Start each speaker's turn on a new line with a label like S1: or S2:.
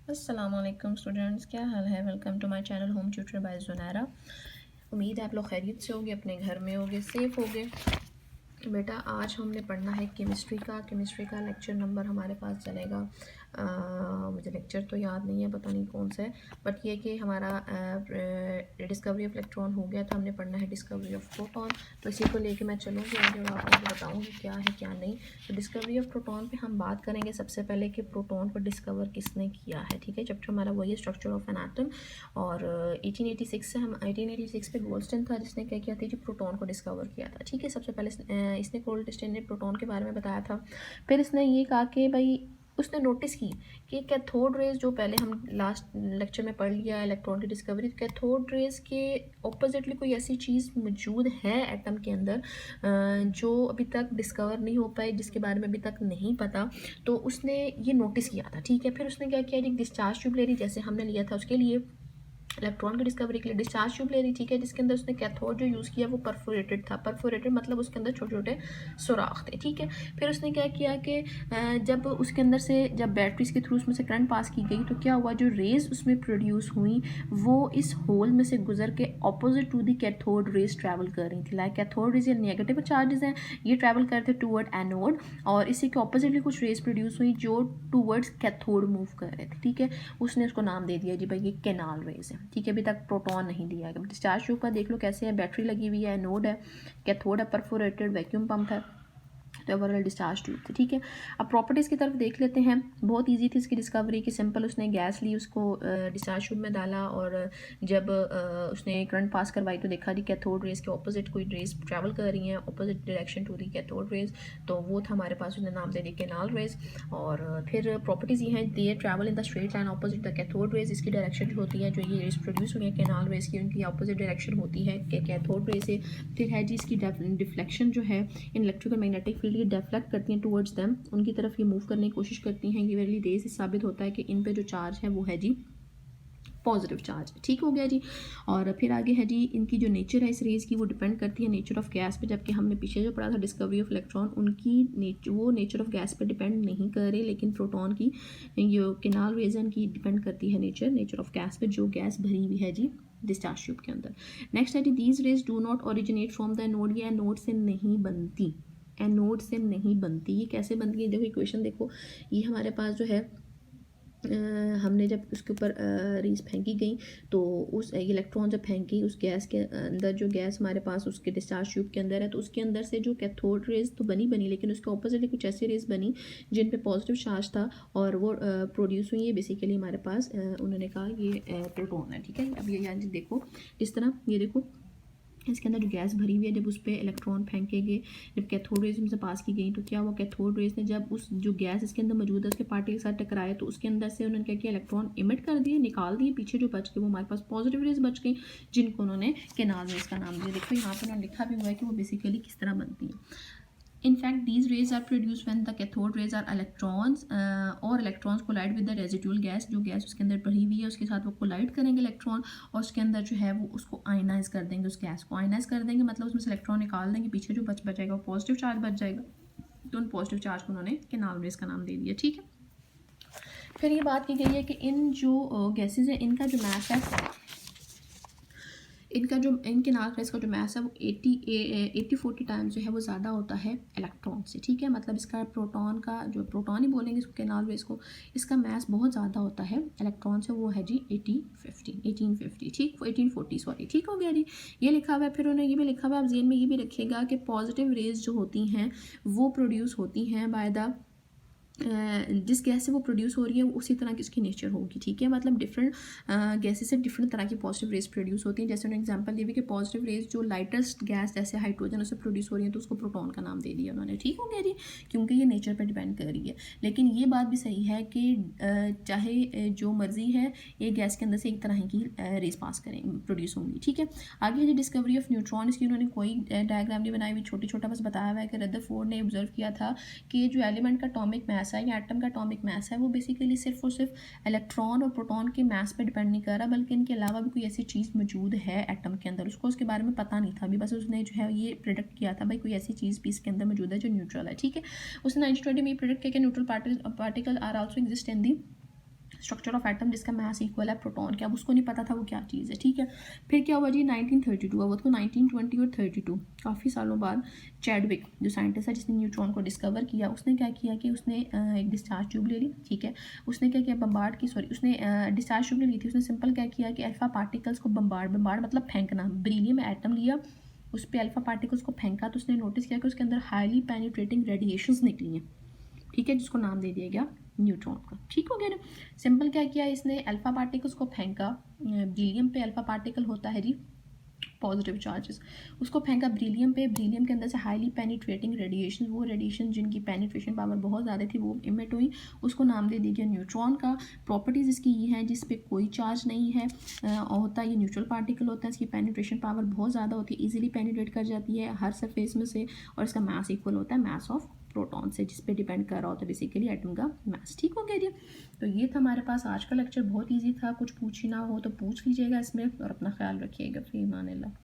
S1: अस्सलामुअलैकुम स्टूडेंट्स, क्या हाल है। Welcome to my channel home tutor by Junaira. उम्मीद है आप लोग खैरियत से होंगे, अपने घर में होंगे, सेफ़ होंगे। बेटा आज हमने पढ़ना है केमिस्ट्री का लेक्चर नंबर हमारे पास चलेगा। मुझे लेक्चर तो याद नहीं है, पता नहीं कौन सा है, बट ये कि हमारा डिस्कवरी ऑफ इलेक्ट्रॉन हो गया था। हमने पढ़ना है डिस्कवरी ऑफ प्रोटॉन। तो इसी को लेके मैं चलूँगी आगे और आप लोगों को बताऊँगी क्या है क्या नहीं। तो डिस्कवरी ऑफ प्रोटॉन पे हम बात करेंगे सबसे पहले कि प्रोटॉन को डिस्कवर किसने किया है। ठीक है, चैप्टर हमारा वही है, स्ट्रक्चर ऑफ एन एटम। और 1886 से हम 1886 पे गोल्डस्टन था जिसने क्या किया था जी, प्रोटॉन को डिस्कवर किया था। ठीक है, सबसे पहले इसने गोल्डस्टन ने प्रोटॉन के बारे में बताया था। फिर इसने ये कहा कि भाई उसने नोटिस की कि कैथोड रेज, जो पहले हम लास्ट लेक्चर में पढ़ लिया इलेक्ट्रॉन की डिस्कवरी, कैथोड रेज के ऑपोजिटली कोई ऐसी चीज़ मौजूद है एटम के अंदर जो अभी तक डिस्कवर नहीं हो पाई, जिसके बारे में अभी तक नहीं पता। तो उसने ये नोटिस किया था। ठीक है, फिर उसने क्या किया, एक डिस्चार्ज ट्यूब ले रही जैसे हमने लिया था उसके लिए इलेक्ट्रॉन की डिस्कवरी के लिए डिस्चार्ज ट्यूब ले रही। ठीक है, जिसके अंदर उसने कैथोड जो यूज़ किया वो परफोरेटेड था। परफोरेटेड मतलब उसके अंदर छोटे छोटे सुराख थे। ठीक है, फिर उसने क्या किया कि जब उसके अंदर से जब बैटरीज के थ्रू उसमें से करंट पास की गई तो क्या हुआ, जो रेज उसमें प्रोड्यूस हुई वो इस होल में से गुजर के opposite to the cathode rays travel कर रही थी। लाइक कैथोड रेज या नेगेटिव चार्जेस हैं, ये ट्रैवल कर रहे थे टूवर्ड एनोड, और इसी के ऑपोजिटली कुछ रेज प्रोड्यूस हुई जो टूवर्ड्स कैथोड मूव कर रहे थे। ठीक है, उसने उसको नाम दे दिया जी भाई ये कैनाल रेज है। ठीक है, अभी तक प्रोटॉन नहीं दिया है। डिस्चार्ज ट्यूब का देख लो कैसे है, बैटरी लगी हुई है, एनोड है, कैथोड है, परफोरेटेड वैक्यूम पंप है, तो ओवरऑल डिस्चार्ज ट्यूब थी। ठीक है, अब प्रॉपर्टीज़ की तरफ देख लेते हैं। बहुत इजी थी इसकी डिस्कवरी की, सिंपल उसने गैस ली, उसको डिस्चार्ज ट्यूब में डाला, और जब उसने करंट पास करवाई तो देखा जी कैथोड रेज के ऑपोजिट कोई रेज ट्रैवल कर रही हैं, opposite direction to the cathode rays. तो वो था हमारे पास, उसने नाम दे दी कैनाल रेज। और फिर प्रॉपर्टीज़ ये हैं, दे travel in the straight line opposite the cathode rays. इसकी डायरेक्शन जो होती है, जो ये रेज प्रोड्यूस हुई है कैनाल रेज की, उनकी ऑपोजिट डायरेक्शन होती है कैथोड रेज से। फिर है जी इसकी डिफ्लेक्शन जो है इन इलेक्ट्रिकल मैग्नेटिक फील्ड, ये डिफ्लेक्ट करती हैं टुवर्ड्स देम, उनकी तरफ ये मूव करने की कोशिश करती हैं। ये वेरी रेज से साबित होता है कि इन पे जो चार्ज है वो है जी पॉजिटिव चार्ज। ठीक हो गया जी। और फिर आगे है जी इनकी जो नेचर है इस रेज की, वो डिपेंड करती है नेचर ऑफ गैस पे। जबकि हमने पीछे जो पढ़ा था डिस्कवरी ऑफ इलेक्ट्रॉन, उनकी वो नेचर ऑफ गैस पे डिपेंड नहीं कर रही, लेकिन प्रोटॉन की ये कैनाल रेजन की डिपेंड करती है नेचर ऑफ गैस पे, जो गैस भरी हुई है जी डिस्चार्ज ट्यूब के अंदर। नेक्स्ट है जी, these rays do not originate from the anode. ये एनोड से नहीं बनती, एनोड से नहीं बनती। ये कैसे बनती है, देखो इक्वेशन देखो, ये हमारे पास जो है हमने जब उसके ऊपर रेस फेंकी गई तो उस इलेक्ट्रॉन जब फेंकी उस गैस के अंदर, जो गैस हमारे पास उसके डिस्चार्ज ट्यूब के अंदर है, तो उसके अंदर से जो कैथोड रेज तो बनी, लेकिन उसके ऑपोजिटली कुछ ऐसी रेज बनी जिन पे पॉजिटिव चार्ज था, और वो प्रोड्यूस हुई है बेसिकली हमारे पास। उन्होंने कहा ये प्रोटॉन है। ठीक है, अब ये यहाँ देखो इस तरह, ये देखो इसके अंदर जो गैस भरी हुई है, जब उस पर इलेक्ट्रॉन फेंके गए, जब कैथोड रेज से पास की गई तो क्या हुआ, कैथोड रेज ने जब उस जो गैस इसके अंदर मौजूद है उसके पार्टिकल के साथ टकराए तो उसके अंदर से उन्होंने क्या किया, इलेक्ट्रॉन इमिट कर दिए, निकाल दिए। पीछे जो बच गए वो हमारे पास पॉजिटिव रेज बच गई, जिनको उन्होंने कैनाल रेज का नाम दिया। देखो यहाँ पर उन्होंने लिखा भी हुआ है कि वो बेसिकली किस तरह बनती है। In fact, these rays are produced when the cathode rays are electrons और electrons collide with the residual gas। जो गैस उसके अंदर भरी हुई है उसके साथ वो कोलाइड करेंगे इलेक्ट्रॉन, और उसके अंदर जो है वो उसको आयनाइज कर देंगे, उस गैस को आयनाइज कर देंगे, मतलब उसमें से इलेक्ट्रॉन निकाल देंगे, पीछे जो बचेगा वो पॉजिटिव चार्ज बच जाएगा। तो उन पॉजिटिव चार्ज को उन्होंने कैनाल रेज का नाम दे दिया। ठीक है, फिर ये बात की गई है कि इन जो गैसेज हैं इनका जो मास है, इनके नाल रेस का जो मास है वो 80-40 टाइम्स जो है वो ज़्यादा होता है इलेक्ट्रॉन से। ठीक है, मतलब इसका प्रोटॉन का जो प्रोटॉन ही बोलेंगे इसको कैनाल रेस को, इसका मास बहुत ज़्यादा होता है इलेक्ट्रॉन से, वो है जी 1850। ठीक, 1840 सॉरी। ठीक हो गया जी, ये लिखा हुआ है। फिर उन्होंने ये भी लिखा हुआ है, आप जेन में ये भी रखिएगा कि पॉजिटिव रेज जो होती हैं वो प्रोड्यूस होती हैं बाय द जिस गैस से वो प्रोड्यूस हो रही है उसी तरह की उसकी नेचर होगी। ठीक है, मतलब डिफरेंट गैसेस से डिफरेंट तरह की पॉजिटिव रेज प्रोड्यूस होती हैं। जैसे उन्होंने एग्जांपल दी कि पॉजिटिव रेज जो लाइटेस्ट गैस जैसे हाइड्रोजन उससे प्रोड्यूस हो रही है तो उसको प्रोटॉन का नाम दे दिया उन्होंने। ठीक हो गया जी, क्योंकि ये नेचर पर डिपेंड कर रही है। लेकिन ये बात भी सही है कि चाहे जो मर्जी है एक गैस के अंदर से एक तरह की रेज पास करें प्रोड्यूस होंगी। ठीक है, आगे है डिस्कवरी ऑफ न्यूट्रॉन। इसकी उन्होंने कोई डायग्राम नहीं बनाई हुई, छोटा बस बताया हुआ है कि रदरफोर्ड ने ऑब्जर्व किया था कि जो एलिमेंट का एटॉमिक मास है या एटम का एटॉमिक मास है वो बेसिकली सिर्फ और सिर्फ इलेक्ट्रॉन और प्रोटॉन के मास पे डिपेंड नहीं कर रहा, बल्कि इनके अलावा भी कोई ऐसी चीज़ मौजूद है एटम के अंदर। उसको उसके बारे में पता नहीं था अभी, बस उसने जो है ये प्रेडिक्ट किया था भाई कोई ऐसी चीज़ भी इसके अंदर मौजूद है जो न्यूट्रल है। ठीक है, उसने 1920 में प्रेडिक्ट किया कि neutral particle are also exist in the structure of atom जिसका मास इक्वल है प्रोटॉन के। अब उसको नहीं पता था वो क्या चीज़ है, ठीक है। फिर क्या हुआ जी 1932, अब उसको 1920 और 32 काफ़ी सालों बाद चैडविक जो साइंटिस्ट है जिसने न्यूट्रॉन को डिस्कवर किया, उसने क्या किया कि उसने एक डिस्चार्ज ट्यूब ले ली, ठीक है। उसने क्या किया बम्बार्ड की सॉरी उसने डिस्चार्ज ट्यूब ले ली थी, उसने सिंपल क्या किया कि अल्फा पार्टिकल्स को बम्बार्ड मतलब फेंकना, बेरिलियम एटम लिया, उस पर अल्फा पार्टिकल्स को फेंका तो उसने नोटिस किया कि उसके अंदर हाईली पेनिट्रेटिंग रेडिएशंस निकली हैं, ठीक है, जिसको नाम दे दिया गया न्यूट्रॉन का। ठीक हो गया ना। सिंपल क्या किया इसने, अल्फा पार्टिकल्स को फेंका, ब्रिलियम पे अल्फा पार्टिकल होता है जी पॉजिटिव चार्जेस, उसको फेंका ब्रिलियम पे, ब्रिलियम के अंदर से हाईली पेनिट्रेटिंग रेडिएशन, वो रेडिएशन जिनकी पेनिट्रेशन पावर बहुत ज़्यादा थी वो इमिट हुई, उसको नाम दे दिया गया न्यूट्रॉन का। प्रॉपर्टीज़ इसकी ये हैं जिस पे कोई चार्ज नहीं है, होता है ये न्यूट्रल पार्टिकल होता है, इसकी पेनिट्रेशन पावर बहुत ज़्यादा होती है, ईजिली पेनिट्रेट कर जाती है हर सरफेस में से, और इसका मास इक्वल होता है मास ऑफ प्रोटॉन से, जिस पे डिपेंड कर रहा होता है बेसिकली एटम का मास। ठीक हो गया जी। तो ये था हमारे पास आज का लेक्चर, बहुत ईजी था, कुछ पूछना हो तो पूछ लीजिएगा इसमें, और अपना ख्याल रखिएगा। फी अमान अल्लाह।